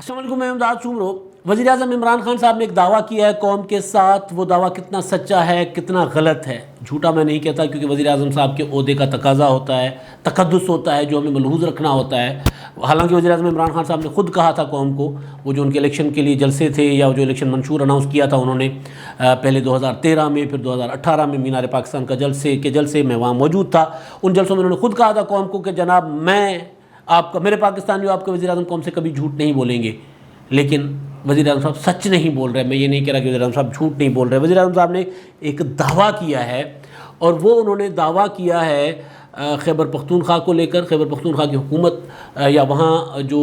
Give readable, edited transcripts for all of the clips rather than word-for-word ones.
السلام علیکم، میں امداد سومرو۔ وزیر اعظم عمران خان صاحب نے ایک دعویٰ کیا ہے قوم کے ساتھ، وہ دعویٰ کتنا سچا ہے کتنا غلط ہے، جھوٹا میں نہیں کہتا، کیونکہ وزیر اعظم صاحب کے عہدے کا تقاضا ہوتا ہے، تقدس ہوتا ہے جو ہمیں ملحوظ رکھنا ہوتا ہے۔ حالانکہ وزیر اعظم عمران خان صاحب نے خود کہا تھا قوم کو، وہ جو ان کے الیکشن کے لیے جلسے تھے یا جو الیکشن منشور اناؤنس کیا تھا انہوں نے پہلے 2013 میں، پھر 2018 میں مینار پاکستان کا جلسے میں وہاں موجود تھا۔ ان جلسوں میں انہوں نے خود کہا تھا قوم کو کہ جناب میں آپ کا، میرے پاکستانیوں، آپ کے وزیر اعظم قوم سے کبھی جھوٹ نہیں بولیں گے۔ لیکن وزیر اعظم صاحب سچ نہیں بول رہے، میں یہ نہیں کہہ رہا کہ وزیر اعظم صاحب جھوٹ نہیں بول رہے۔ وزیر اعظم صاحب نے ایک دعویٰ کیا ہے، اور وہ انہوں نے دعویٰ کیا ہے خیبر پختونخوا کو لے کر، خیبر پختونخوا کی حکومت یا وہاں جو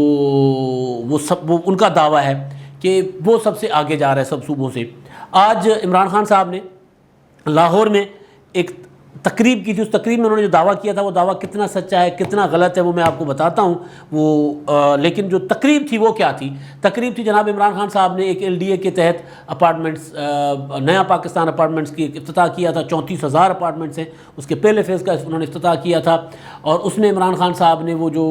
وہ ان کا دعویٰ ہے کہ وہ سب سے آگے جا رہا ہے سب صوبوں سے۔ آج عمران خان صاحب نے لاہور میں ایک تقریب کی تھی، اس تقریب میں انہوں نے جو دعویٰ کیا تھا وہ دعویٰ کتنا سچا ہے کتنا غلط ہے وہ میں آپ کو بتاتا ہوں۔ لیکن جو تقریب تھی وہ کیا تھی؟ تقریب تھی جناب عمران خان صاحب نے ایک LDA کے تحت اپارٹمنٹس، نیا پاکستان اپارٹمنٹس کی افتتاح کیا تھا۔ 34,000 اپارٹمنٹس ہیں، اس کے پہلے فیز کا انہوں نے افتتاح کیا تھا، اور اس میں عمران خان صاحب نے وہ جو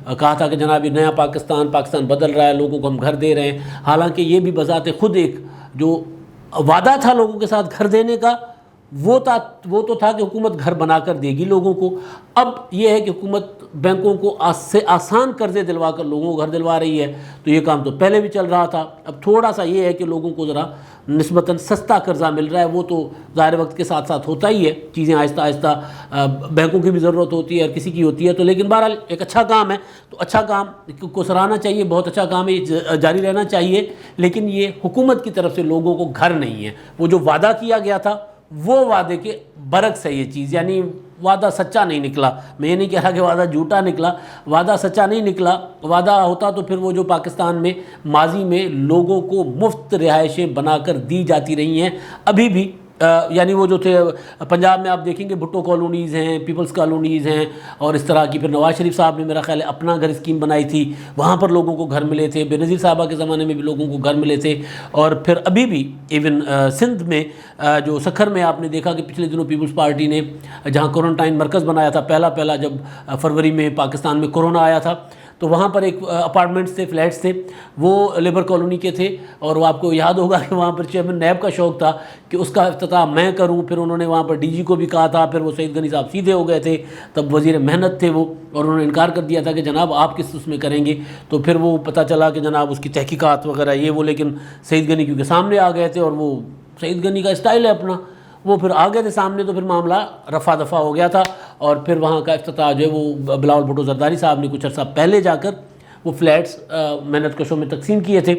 کہا تھا کہ جناب یہ نیا پاکستان بدل رہا ہے، لوگوں کو ہم گھر دے رہے ہیں۔ حالانکہ یہ بھی بذات خود ایک جو وعدہ تھا لوگوں کے ساتھ گھر دینے کا، وہ تو تھا کہ حکومت گھر بنا کر دے گی لوگوں کو۔ اب یہ ہے کہ حکومت بینکوں کو سے آسان قرضے دلوا کر لوگوں کو گھر دلوا رہی ہے، تو یہ کام تو پہلے بھی چل رہا تھا۔ اب تھوڑا سا یہ ہے کہ لوگوں کو ذرا نسبتاً سستا قرضہ مل رہا ہے، وہ تو ظاہر وقت کے ساتھ ساتھ ہوتا ہی ہے، چیزیں آہستہ آہستہ بینکوں کی بھی ضرورت ہوتی ہے اور کسی کی ہوتی ہے، تو لیکن بہرحال ایک اچھا کام ہے، تو اچھا کام کو سراہنا چاہیے، بہت اچھا کام ہے، جاری رہنا چاہیے۔ لیکن یہ حکومت کی طرف سے لوگوں کو گھر نہیں ہے، وہ جو وعدہ کیا گیا تھا وہ وعدے کے برعکس ہے یہ چیز، یعنی وعدہ سچا نہیں نکلا۔ میں یہ نہیں کہہ رہا کہ وعدہ جھوٹا نکلا، وعدہ سچا نہیں نکلا۔ وعدہ ہوتا تو پھر وہ جو پاکستان میں ماضی میں لوگوں کو مفت رہائشیں بنا کر دی جاتی رہی ہیں ابھی بھی، یعنی وہ جو تھے پنجاب میں آپ دیکھیں گے بھٹو کالونیز ہیں، پیپلز کالونیز ہیں، اور اس طرح کی، پھر نواز شریف صاحب نے میرا خیال ہے اپنا گھر اسکیم بنائی تھی، وہاں پر لوگوں کو گھر ملے تھے، بے نظیر صاحبہ کے زمانے میں بھی لوگوں کو گھر ملے تھے، اور پھر ابھی بھی ایون سندھ میں جو سکھر میں آپ نے دیکھا کہ پچھلے دنوں پیپلز پارٹی نے جہاں کورنٹائن مرکز بنایا تھا، پہلا جب فروری میں پاکستان میں کورونا آیا تھا، تو وہاں پر ایک اپارٹمنٹس تھے، فلیٹس تھے، وہ لیبر کالونی کے تھے، اور وہ آپ کو یاد ہوگا کہ وہاں پر چیئرمین نیب کا شوق تھا کہ اس کا افتتاح میں کروں۔ پھر انہوں نے وہاں پر DG کو بھی کہا تھا، پھر وہ سعید غنی صاحب سیدھے ہو گئے تھے، تب وزیر محنت تھے وہ، اور انہوں نے انکار کر دیا تھا کہ جناب آپ کس اس میں کریں گے۔ تو پھر وہ پتہ چلا کہ جناب اس کی تحقیقات وغیرہ یہ وہ، لیکن سعید غنی کیونکہ سامنے آ گئے تھے، اور وہ سعید غنی کا اسٹائل ہے اپنا، وہ پھر آ گئے تھے سامنے، تو پھر معاملہ رفع دفع ہو گیا تھا، اور پھر وہاں کا افتتاح جو ہے وہ بلاول بھٹو زرداری صاحب نے کچھ عرصہ پہلے جا کر وہ فلیٹس محنت کشوں میں تقسیم کیے تھے۔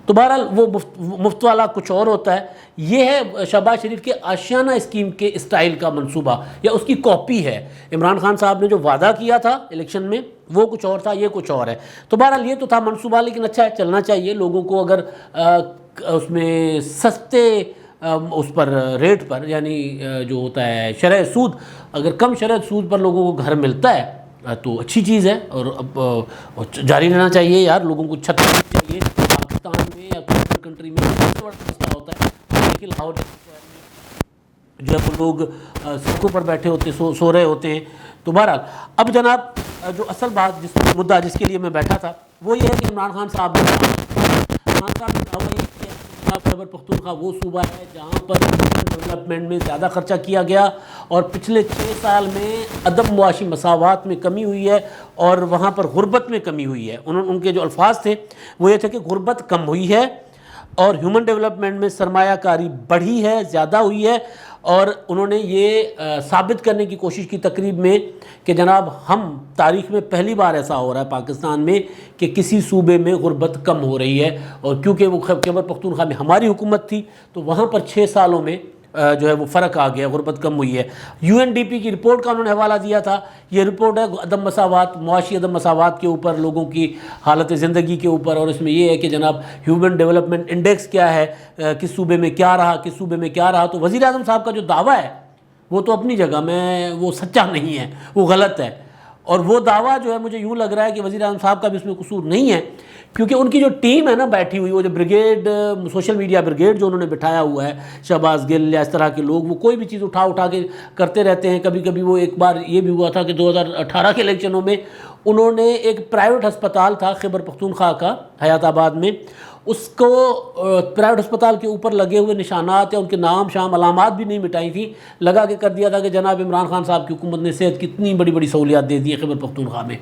تو بہرحال وہ مفت والا کچھ اور ہوتا ہے، یہ ہے شہباز شریف کے آشیانہ اسکیم کے اسٹائل کا منصوبہ، یا اس کی کاپی ہے۔ عمران خان صاحب نے جو وعدہ کیا تھا الیکشن میں وہ کچھ اور تھا، یہ کچھ اور ہے۔ تو بہرحال یہ تو تھا منصوبہ، لیکن اچھا ہے، چلنا چاہیے لوگوں کو، اگر اس میں سستے اس پر ریٹ پر، یعنی جو ہوتا ہے شرح سود، اگر کم شرح سود پر لوگوں کو گھر ملتا ہے تو اچھی چیز ہے، اور اب جاری رہنا چاہیے یار، لوگوں کو چھت چاہیے۔ پاکستان میں یا کوئی کنٹری میں سب سے بڑا مسئلہ ہوتا ہے، لیکن لاہور شہر میں جو ہے وہ لوگ سڑکوں پر بیٹھے ہوتے ہیں، سو رہے ہوتے ہیں۔ تو بہرحال اب جناب جو اصل بات، مدعا جس کے لیے میں بیٹھا تھا، وہ یہ ہے کہ عمران خان صاحب نے دعویٰ یہ کیا کہ خیبر پختونخوا وہ صوبہ ہے جہاں پر ڈیولپمنٹ میں زیادہ خرچہ کیا گیا، اور پچھلے 6 سال میں عدم معاشی مساوات میں کمی ہوئی ہے، اور وہاں پر غربت میں کمی ہوئی ہے۔ ان کے جو الفاظ تھے وہ یہ تھے کہ غربت کم ہوئی ہے، اور ہیومن ڈیولپمنٹ میں سرمایہ کاری بڑھی ہے، زیادہ ہوئی ہے، اور انہوں نے یہ ثابت کرنے کی کوشش کی تقریب میں کہ جناب ہم تاریخ میں پہلی بار ایسا ہو رہا ہے پاکستان میں کہ کسی صوبے میں غربت کم ہو رہی ہے، اور کیونکہ وہ خیبر پختونخوا میں ہماری حکومت تھی تو وہاں پر 6 سالوں میں جو ہے وہ فرق آ گیا، غربت کم ہوئی ہے۔ UNDP کی رپورٹ کا انہوں نے حوالہ دیا تھا، یہ رپورٹ ہے عدم مساوات، معاشی عدم مساوات کے اوپر، لوگوں کی حالت زندگی کے اوپر، اور اس میں یہ ہے کہ جناب ہیومن ڈیولپمنٹ انڈیکس کیا ہے، کس صوبے میں کیا رہا، کس صوبے میں کیا رہا۔ تو وزیر اعظم صاحب کا جو دعویٰ ہے وہ تو اپنی جگہ میں وہ سچا نہیں ہے، وہ غلط ہے، اور وہ دعویٰ جو ہے مجھے یوں لگ رہا ہے کہ وزیر اعظم صاحب کا بھی اس میں قصور نہیں ہے، کیونکہ ان کی جو ٹیم ہے نا بیٹھی ہوئی، وہ جو بریگیڈ، سوشل میڈیا بریگیڈ جو انہوں نے بٹھایا ہوا ہے، شہباز گل یا اس طرح کے لوگ، وہ کوئی بھی چیز اٹھا کے کرتے رہتے ہیں۔ کبھی کبھی وہ ایک بار یہ بھی ہوا تھا کہ 2018 کے الیکشنوں میں انہوں نے ایک پرائیویٹ ہسپتال تھا خیبر پختونخوا کا حیات آباد میں، اس کو پرائیویٹ ہسپتال کے اوپر لگے ہوئے نشانات یا ان کے نام شام علامات بھی نہیں مٹائی تھیں، لگا کے کر دیا تھا کہ جناب عمران خان صاحب کی حکومت نے صحت کی اتنی بڑی بڑی سہولیات دے دی ہے خیبر پختونخوا میں،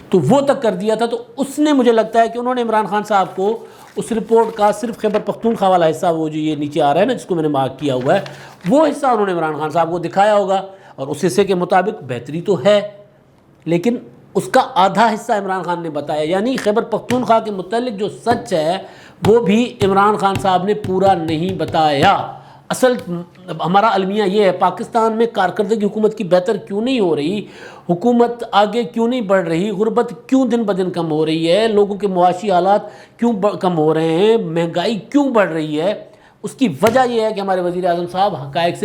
تو وہ تک کر دیا تھا۔ تو اس نے مجھے لگتا ہے کہ انہوں نے عمران خان صاحب کو اس رپورٹ کا صرف خیبر پختونخوا والا حصہ، وہ جو یہ نیچے آ رہا ہے نا جس کو میں نے مارک کیا ہوا ہے، وہ حصہ انہوں نے عمران خان صاحب کو دکھایا ہوگا، اور اس حصے کے مطابق بہتری تو ہے، لیکن اس کا آدھا حصہ عمران خان نے بتایا، یعنی خیبر پختونخوا کے متعلق جو سچ ہے وہ بھی عمران خان صاحب نے پورا نہیں بتایا۔ اصل ہمارا المیہ یہ ہے، پاکستان میں کارکردگی حکومت کی بہتر کیوں نہیں ہو رہی، حکومت آگے کیوں نہیں بڑھ رہی، غربت کیوں دن بدن کم ہو رہی ہے، لوگوں کے معاشی حالات کیوں کم ہو رہے ہیں، مہنگائی کیوں بڑھ رہی ہے، اس کی وجہ یہ ہے کہ ہمارے وزیر اعظم صاحب حقائق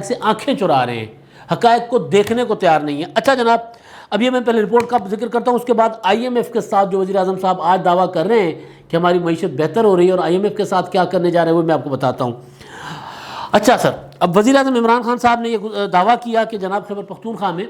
سے آنکھیں چرا رہے ہیں، حقائق کو دیکھنے کو تیار نہیں ہے۔ اچھا جناب، اب یہ میں پہلے رپورٹ کا ذکر کرتا ہوں، اس کے بعد آئی ایم ایف کے ساتھ جو وزیر اعظم صاحب آج دعویٰ کر رہے ہیں کہ ہماری معیشت بہتر ہو رہی ہے، اور آئی ایم ایف کے ساتھ کیا کرنے جا رہے ہیں وہ میں آپ کو بتاتا ہوں۔ اچھا سر، اب وزیر اعظم عمران خان صاحب نے یہ دعویٰ کیا کہ جناب خیبر پختونخوا میں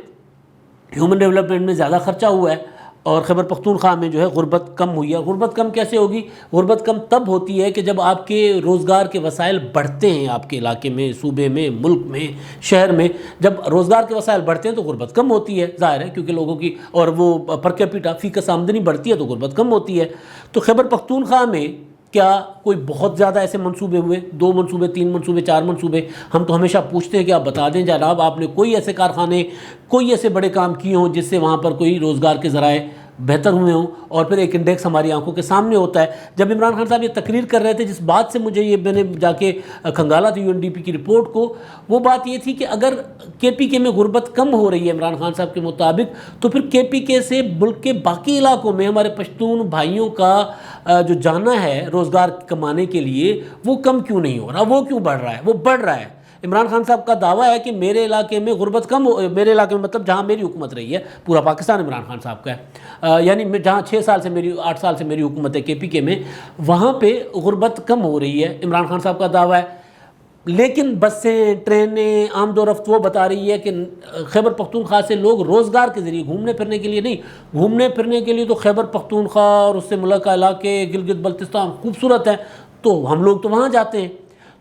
ہیومن ڈیولپمنٹ میں زیادہ خرچہ ہوا ہے، اور خیبر پختونخوا میں جو ہے غربت کم ہوئی ہے۔ غربت کم کیسے ہوگی؟ غربت کم تب ہوتی ہے کہ جب آپ کے روزگار کے وسائل بڑھتے ہیں، آپ کے علاقے میں، صوبے میں، ملک میں، شہر میں جب روزگار کے وسائل بڑھتے ہیں تو غربت کم ہوتی ہے، ظاہر ہے، کیونکہ لوگوں کی اور وہ پر کیپیٹا فی کس آمدنی بڑھتی ہے تو غربت کم ہوتی ہے۔ تو خیبر پختونخوا میں کیا کوئی بہت زیادہ ایسے منصوبے ہوئے؟ 2 منصوبے، 3 منصوبے، 4 منصوبے؟ ہم تو ہمیشہ پوچھتے ہیں کہ آپ بتا دیں جناب آپ نے کوئی ایسے کارخانے، کوئی ایسے بڑے کام کیے ہوں جس سے وہاں پر کوئی روزگار کے ذرائع بہتر ہوئے ہوں، اور پھر ایک انڈیکس ہماری آنکھوں کے سامنے ہوتا ہے۔ جب عمران خان صاحب یہ تقریر کر رہے تھے، جس بات سے مجھے یہ میں نے جا کے کھنگالا تھا UNDP کی رپورٹ کو، وہ بات یہ تھی کہ اگر KPK میں غربت کم ہو رہی ہے عمران خان صاحب کے مطابق، تو پھر KPK سے ملک کے باقی علاقوں میں ہمارے پشتون بھائیوں کا جو جانا ہے روزگار کمانے کے لیے وہ کم کیوں نہیں ہو رہا، وہ کیوں بڑھ رہا ہے؟ وہ بڑھ رہا ہے۔ عمران خان صاحب کا دعویٰ ہے کہ میرے علاقے میں غربت کم میرے علاقے میں مطلب جہاں میری حکومت رہی ہے، پورا پاکستان عمران خان صاحب کا ہے، یعنی جہاں 8 سال سے میری حکومت ہے KPK میں، وہاں پہ غربت کم ہو رہی ہے، عمران خان صاحب کا دعویٰ ہے۔ لیکن بسیں، ٹرینیں، آمد و رفت وہ بتا رہی ہے کہ خیبر پختونخوا سے لوگ روزگار کے ذریعے، گھومنے پھرنے کے لیے نہیں، گھومنے پھرنے کے لیے تو خیبر پختونخوا اور اس سے ملکہ علاقے گلگت بلتستان خوبصورت ہیں، تو ہم لوگ تو وہاں جاتے ہیں،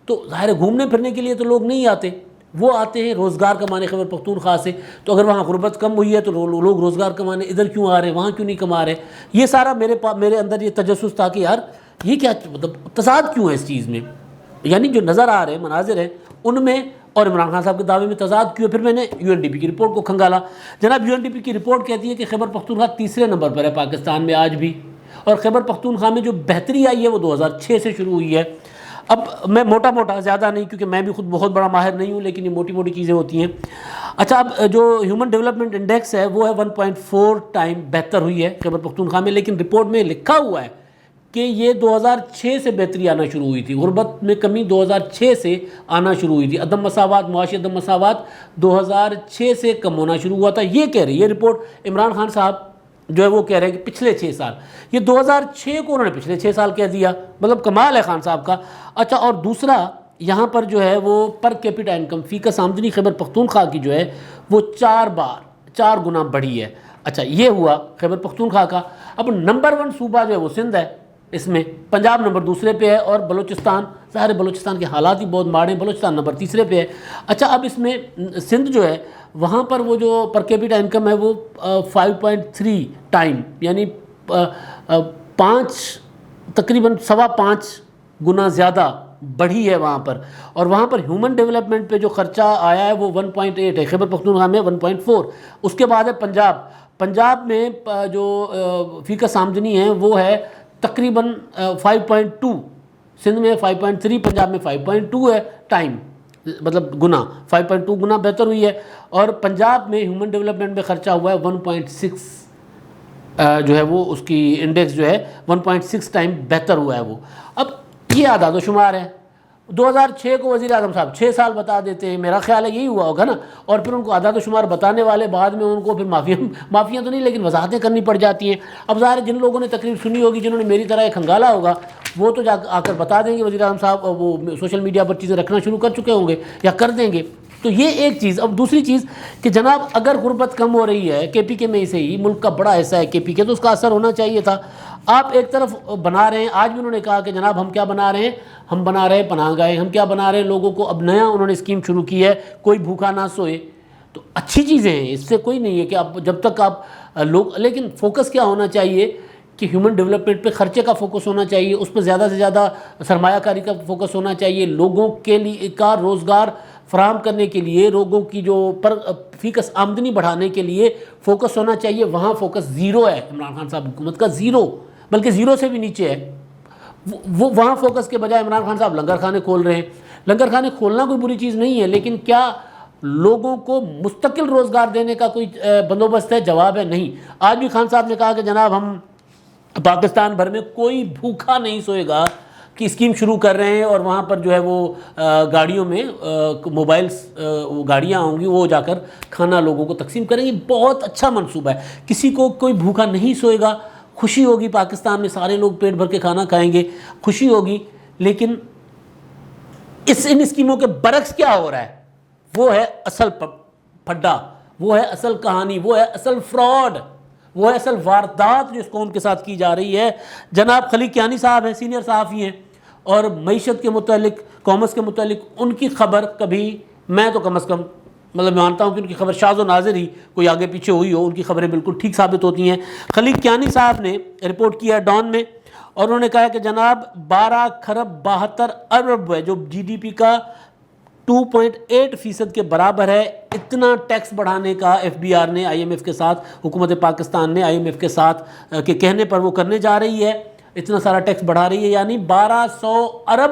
تو ظاہر ہے گھومنے پھرنے کے لیے تو لوگ نہیں آتے، وہ آتے ہیں روزگار کمانے خیبر پختونخوا سے۔ تو اگر وہاں غربت کم ہوئی ہے تو لوگ روزگار کمانے ادھر کیوں آ رہے ہیں، وہاں کیوں نہیں کما رہے؟ یہ سارا میرے اندر یہ تجسس تھا کہ یار یہ کیا مطلب تضاد کیوں ہے اس چیز میں، یعنی جو نظر آ رہے ہیں مناظر ہیں ان میں اور عمران خان صاحب کے دعوے میں تضاد کیوں ہے۔ پھر میں نے UNDP کی رپورٹ کو کھنگالا۔ جناب UNDP کی رپورٹ کہتی ہے کہ خیبر پختونخوا تیسرے نمبر پر ہے پاکستان میں آج بھی، اور خیبر پختونخوا میں جو بہتری آئی ہے وہ 2006 سے شروع ہوئی ہے۔ اب میں موٹا زیادہ نہیں، کیونکہ میں بھی خود بہت بڑا ماہر نہیں ہوں، لیکن یہ موٹی چیزیں ہوتی ہیں۔ اچھا، اب جو ہیومن ڈیولپمنٹ انڈیکس ہے وہ ہے 1.4 ٹائم بہتر ہوئی ہے خیبر پختونخوا میں، لیکن رپورٹ میں لکھا ہوا ہے کہ یہ 2006 سے بہتری آنا شروع ہوئی تھی، غربت میں کمی 2006 سے آنا شروع ہوئی تھی، عدم مساوات، معاشی عدم مساوات 2006 سے کم ہونا شروع ہوا تھا، یہ کہہ رہی ہے رپورٹ۔ عمران خان صاحب جو ہے وہ کہہ رہے ہیں کہ پچھلے 6 سال، یہ 2006 کو انہوں نے پچھلے 6 سال کہہ دیا، مطلب کمال ہے خان صاحب کا۔ اچھا، اور دوسرا یہاں پر جو ہے وہ پر کیپیٹا انکم، فی کس آمدنی خیبر پختونخوا کی جو ہے وہ 4 گنا بڑھی ہے۔ اچھا، یہ ہوا خیبر پختونخوا کا۔ اب نمبر 1 صوبہ جو ہے وہ سندھ ہے، اس میں پنجاب نمبر 2 پہ ہے، اور بلوچستان، ظاہر بلوچستان کے حالات ہی بہت ماڑے ہیں، بلوچستان نمبر 3 پہ ہے۔ اچھا، اب اس میں سندھ جو ہے وہاں پر وہ جو پر کیپیٹا انکم ہے وہ 5.3 ٹائم، یعنی تقریباً 5.25 گنا زیادہ بڑھی ہے وہاں پر، اور وہاں پر ہیومن ڈیولپمنٹ پہ جو خرچہ آیا ہے وہ 1.8 ہے، خیبر پختونخوا میں 1.4۔ اس کے بعد ہے پنجاب میں جو فی کس آمدنی ہے وہ ہے تقریباً 5.2، سندھ میں 5.3، پنجاب میں 5.2 ہے ٹائم، مطلب گنا، 5.2 گنا بہتر ہوئی ہے۔ اور پنجاب میں ہیومن ڈیولپمنٹ میں خرچہ ہوا ہے 1.6 جو ہے وہ اس کی انڈیکس جو ہے 1.6 ٹائم بہتر ہوا ہے وہ۔ اب یہ اعداد و شمار ہے، 2006 کو وزیر اعظم صاحب 6 سال بتا دیتے ہیں، میرا خیال ہے یہی ہوا ہوگا نا، اور پھر ان کو اعداد و شمار بتانے والے بعد میں ان کو پھر معافیاں تو نہیں لیکن وضاحتیں کرنی پڑ جاتی ہیں۔ اب ظاہر جن لوگوں نے تقریر سنی ہوگی، جنہوں نے میری طرح ایک کھنگالا ہوگا، وہ تو آ کر بتا دیں گے وزیر اعظم صاحب، وہ سوشل میڈیا پر چیزیں رکھنا شروع کر چکے ہوں گے یا کر دیں گے۔ تو یہ ایک چیز. اب دوسری چیز کہ جناب اگر غربت کم ہو رہی ہے KPK میں سے ہی, ملک کا بڑا حصہ ہے KPK, تو اس کا اثر ہونا چاہیے تھا. آپ ایک طرف بنا رہے ہیں, آج بھی انہوں نے کہا کہ جناب ہم کیا بنا رہے ہیں, ہم بنا رہے ہیں پناہ گاہیں, ہم کیا بنا رہے ہیں لوگوں کو, اب نیا انہوں نے اسکیم شروع کی ہے کوئی بھوکا نہ سوئے. تو اچھی چیزیں ہیں, اس سے کوئی نہیں ہے کہ آپ جب تک آپ لوگ, لیکن فوکس کیا ہونا چاہیے کہ ہیومن ڈیولپمنٹ پہ خرچے کا فوکس ہونا چاہیے, اس پہ زیادہ سے زیادہ سرمایہ کاری کا فوکس ہونا چاہیے, لوگوں کے لیے کا روزگار فراہم کرنے کے لیے, لوگوں کی جو پر فیکس آمدنی بڑھانے کے لیے فوکس ہونا چاہیے. وہاں فوکس زیرو ہے عمران خان صاحب حکومت کا, زیرو, بلکہ زیرو سے بھی نیچے ہے. وہ وہاں فوکس کے بجائے عمران خان صاحب لنگر خانے کھول رہے ہیں. لنگر خانے کھولنا کوئی بری چیز نہیں ہے, لیکن کیا لوگوں کو مستقل روزگار دینے کا کوئی بندوبست ہے؟ جواب ہے نہیں. آج بھی خان صاحب نے کہا کہ جناب ہم پاکستان بھر میں کوئی بھوکا نہیں سوئے گا کی اسکیم شروع کر رہے ہیں, اور وہاں پر جو ہے وہ گاڑیوں میں موبائلس گاڑیاں ہوں گی, وہ جا کر کھانا لوگوں کو تقسیم کریں گے. بہت اچھا منصوبہ ہے, کسی کو کوئی بھوکا نہیں سوئے گا, خوشی ہوگی, پاکستان میں سارے لوگ پیٹ بھر کے کھانا کھائیں گے, خوشی ہوگی. لیکن ان اسکیموں کے برعکس کیا ہو رہا ہے, وہ ہے اصل پھڈا, وہ ہے اصل کہانی, وہ ہے اصل فراڈ, وہ ہے اصل واردات جو اس قوم کے ساتھ کی جا رہی ہے. جناب خلیق کیانی صاحب ہیں, سینئر صحافی ہیں, اور معیشت کے متعلق, کامرس کے متعلق ان کی خبر کبھی, میں تو کم از کم مطلب مانتا ہوں کہ ان کی خبر شاذ و نادر ہی کوئی آگے پیچھے ہوئی ہو, ان کی خبریں بالکل ٹھیک ثابت ہوتی ہیں. خلیق کیانی صاحب نے رپورٹ کیا ڈان میں, اور انہوں نے کہا کہ جناب 12 خرب 72 ارب ہے, جو GDP کا 2.8% کے برابر ہے. اتنا ٹیکس بڑھانے کا FBR نے IMF کے ساتھ, حکومت پاکستان نے IMF کے ساتھ کے کہنے پر وہ کرنے جا رہی ہے, اتنا سارا ٹیکس بڑھا رہی ہے. یعنی 1200 ارب,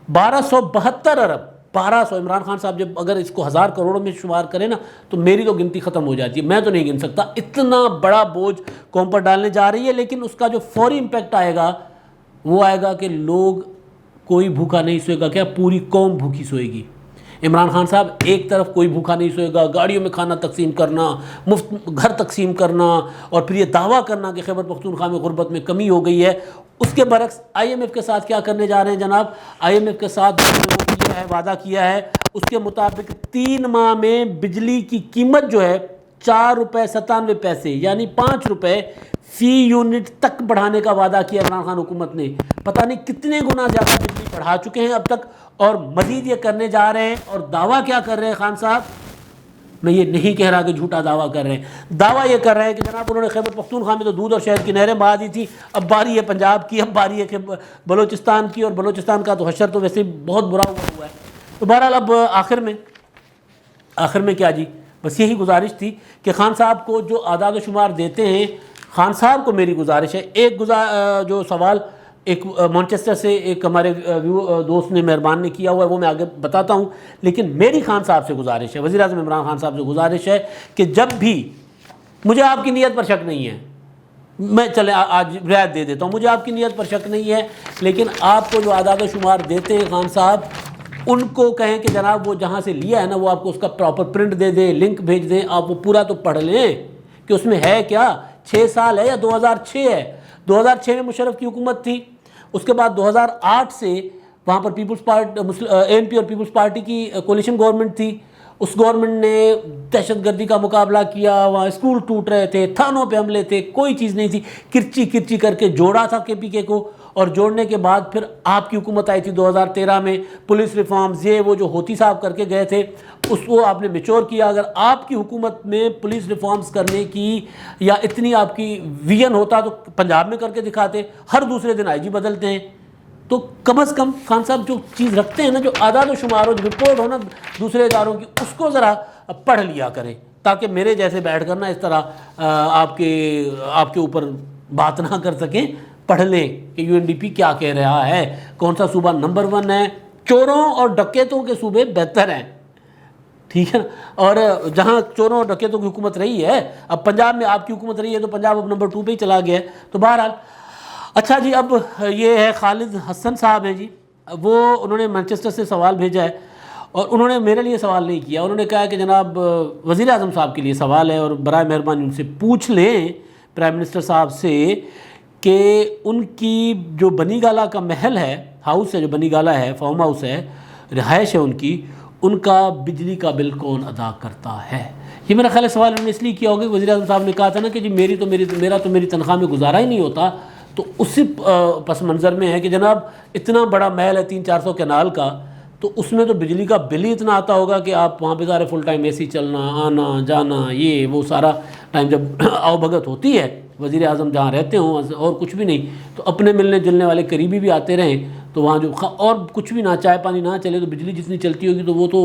1272 ارب, 1200. عمران خان صاحب جب اگر اس کو 1000 کروڑوں میں شمار کریں نا تو میری تو گنتی ختم ہو جاتی ہے, میں تو نہیں گن سکتا. اتنا بڑا بوجھ قوم پر ڈالنے جا رہی ہے, لیکن اس کا جو فوری امپیکٹ آئے گا وہ آئے گا کہ لوگ, کوئی بھوکا نہیں سوئے گا, کیا پوری قوم بھوکی سوئے گی. عمران خان صاحب ایک طرف کوئی بھوکا نہیں سوئے گا, گاڑیوں میں کھانا تقسیم کرنا, مفت گھر تقسیم کرنا, اور پھر یہ دعویٰ کرنا کہ خیبر پختونخوا میں غربت میں کمی ہو گئی ہے. اس کے برعکس IMF کے ساتھ کیا کرنے جا رہے ہیں جناب, IMF کے ساتھ جو ہے وعدہ کیا ہے, اس کے مطابق 3 ماہ میں بجلی کی قیمت جو ہے 4.97 یعنی 5 روپے فی یونٹ تک بڑھانے کا وعدہ کیا عمران خان حکومت نے. پتہ نہیں کتنے گنا زیادہ بجلی بڑھا چکے ہیں اب تک, اور مزید یہ کرنے جا رہے ہیں. اور دعویٰ کیا کر رہے ہیں خان صاحب, میں یہ نہیں کہہ رہا کہ جھوٹا دعویٰ کر رہے ہیں, دعویٰ یہ کر رہے ہیں کہ جناب انہوں نے خیبر پختونخوا میں تو دودھ اور شہد کی نہریں بہا دی تھی, اب باری ہے پنجاب کی, اب باری ہے بلوچستان کی, اور بلوچستان کا تو حشر تو ویسے بہت برا ہوا ہے. تو بہرحال اب آخر میں کیا جی, بس یہی گزارش تھی کہ خان صاحب کو جو اعداد و شمار دیتے ہیں, خان صاحب کو میری گزارش ہے, ایک جو سوال ایک مانچسٹر سے ایک ہمارے دوست نے مہربان نے کیا ہوا ہے, وہ میں آگے بتاتا ہوں. لیکن میری خان صاحب سے گزارش ہے, وزیر اعظم عمران خان صاحب سے گزارش ہے کہ جب بھی, مجھے آپ کی نیت پر شک نہیں ہے, میں چلے آج رعایت دے دیتا ہوں, مجھے آپ کی نیت پر شک نہیں ہے, لیکن آپ کو جو اعداد و شمار دیتے ہیں خان صاحب, ان کو کہیں کہ جناب وہ جہاں سے لیا ہے نا وہ آپ کو اس کا پراپر پرنٹ دے دیں, لنک بھیج دیں, آپ وہ پورا تو پڑھ لیں کہ اس میں ہے کیا. 6 سال ہے یا 2006 ہے, 2006 میں مشرف کی حکومت تھی, اس کے بعد 2008 سے وہاں پر پیپلز پارٹی ANP اور پیپلز پارٹی کی کولیشن گورنمنٹ تھی. اس گورنمنٹ نے دہشت گردی کا مقابلہ کیا, وہاں اسکول ٹوٹ رہے تھے, تھانوں پہ حملے تھے, کوئی چیز نہیں تھی, کرچی کر کے جوڑا تھا KPK کو. اور جوڑنے کے بعد پھر آپ کی حکومت آئی تھی 2013 میں, پولیس ریفارمز, یہ وہ جو ہوتی صاحب کر کے گئے تھے, اس کو آپ نے میچور کیا. اگر آپ کی حکومت میں پولیس ریفارمز کرنے کی یا اتنی آپ کی ویژن ہوتا تو پنجاب میں کر کے دکھاتے. ہر دوسرے دن IG بدلتے ہیں. تو کم از کم خان صاحب جو چیز رکھتے ہیں نا, جو اعداد و شمار ہو, جو رپورٹ ہو نا دوسرے اداروں کی, اس کو ذرا پڑھ لیا کریں, تاکہ میرے جیسے بیٹھ کر نا اس طرح آپ کے اوپر بات نہ کر سکیں. پڑھ لیں کہ UNDP کیا کہہ رہا ہے, کون سا صوبہ نمبر 1 ہے, چوروں اور ڈکیتوں کے صوبے بہتر ہیں, ٹھیک ہے نا. اور جہاں چوروں اور ڈکیتوں کی حکومت رہی ہے, اب پنجاب میں آپ کی حکومت رہی ہے تو پنجاب اب نمبر 2 پہ ہی چلا گیا ہے. تو بہرحال اچھا جی, اب یہ ہے خالد حسن صاحب ہیں جی, وہ انہوں نے مانچسٹر سے سوال بھیجا ہے, اور انہوں نے میرے لیے سوال نہیں کیا. انہوں نے کہا کہ جناب وزیر اعظم صاحب کے لیے سوال ہے, اور برائے مہربانی ان سے پوچھ لیں پرائم منسٹر صاحب سے کہ ان کی جو بنی گالہ کا محل ہے, ہاؤس ہے جو بنی گالہ ہے, فارم ہاؤس ہے, رہائش ہے ان کی, ان کا بجلی کا بل کون ادا کرتا ہے؟ یہ میرا خیال ہے سوال انہوں نے اس لیے کیا ہوگا کہ وزیر اعظم صاحب نے کہا تھا نا کہ جی میرا تو میری تنخواہ میں گزارا ہی نہیں ہوتا، تو اسی پس منظر میں ہے کہ جناب اتنا بڑا محل ہے 300-400 کنال کا، تو اس میں تو بجلی کا بل ہی اتنا آتا ہوگا کہ آپ وہاں پہ سارے فل ٹائم اے سی چلنا آنا جانا یہ وہ سارا ٹائم جب آؤ بھگت ہوتی ہے وزیر اعظم جہاں رہتے ہوں اور کچھ بھی نہیں، تو اپنے ملنے جلنے والے قریبی بھی آتے رہیں، تو وہاں جو اور کچھ بھی نہ چائے پانی نہ چلے تو بجلی جتنی چلتی ہوگی تو وہ تو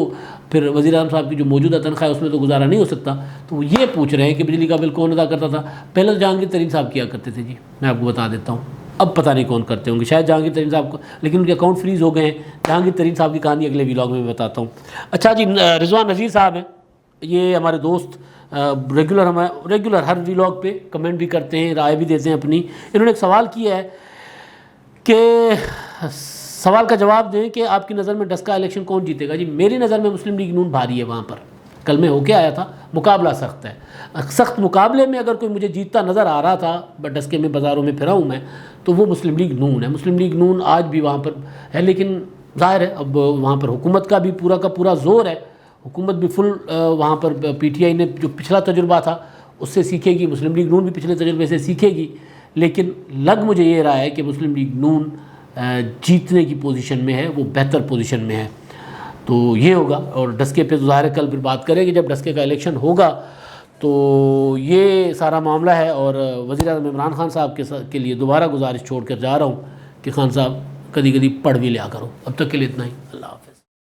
پھر وزیر اعظم صاحب کی جو موجودہ تنخواہ ہے اس میں تو گزارا نہیں ہو سکتا۔ تو وہ یہ پوچھ رہے ہیں کہ بجلی کا بل کون ادا کرتا تھا؟ پہلے تو جہانگیر ترین صاحب کیا کرتے تھے جی، میں آپ کو بتا دیتا ہوں، اب پتہ نہیں کون کرتے ہوں گے، شاید جہانگیر ترین صاحب کو، لیکن ان کے اکاؤنٹ فریز ہو گئے ہیں۔ جہانگیر ترین صاحب کی کہانی اگلے ویلاگ میں بتاتا ہوں۔ اچھا جی، رضوان نذیر صاحب ہیں، یہ ہمارے دوست ریگولر ہر ویلاگ پہ کمنٹ بھی کرتے ہیں، رائے بھی دیتے ہیں اپنی۔ انہوں نے ایک سوال کیا ہے کہ سوال کا جواب دیں کہ آپ کی نظر میں ڈسکا الیکشن کون جیتے گا؟ جی میری نظر میں مسلم لیگ نون بھاری ہے، وہاں پر کل میں ہو کے آیا تھا، مقابلہ سخت ہے، سخت مقابلے میں اگر کوئی مجھے جیتتا نظر آ رہا تھا، ڈسکے میں بازاروں میں پھرا ہوں میں، تو وہ مسلم لیگ نون ہے۔ مسلم لیگ نون آج بھی وہاں پر ہے، لیکن ظاہر ہے اب وہاں پر حکومت کا بھی پورا کا پورا زور ہے، حکومت بھی فل وہاں پر پی ٹی آئی نے جو پچھلا تجربہ تھا اس سے سیکھے گی، مسلم لیگ نون بھی پچھلے تجربے سے سیکھے گی، لیکن لگ مجھے یہ رہا ہے کہ مسلم لیگ نون جیتنے کی پوزیشن میں ہے، وہ بہتر پوزیشن میں ہے۔ تو یہ ہوگا، اور ڈسکے پہ تو ظاہر ہے کل پھر بات کریں گے جب ڈسکے کا الیکشن ہوگا، تو یہ سارا معاملہ ہے۔ اور وزیر اعظم عمران خان صاحب کے لیے دوبارہ گزارش چھوڑ کر جا رہا ہوں کہ خان صاحب کبھی کبھی پڑھ بھی لیا کرو۔ اب تک کے لیے اتنا ہی، اللہ حافظ۔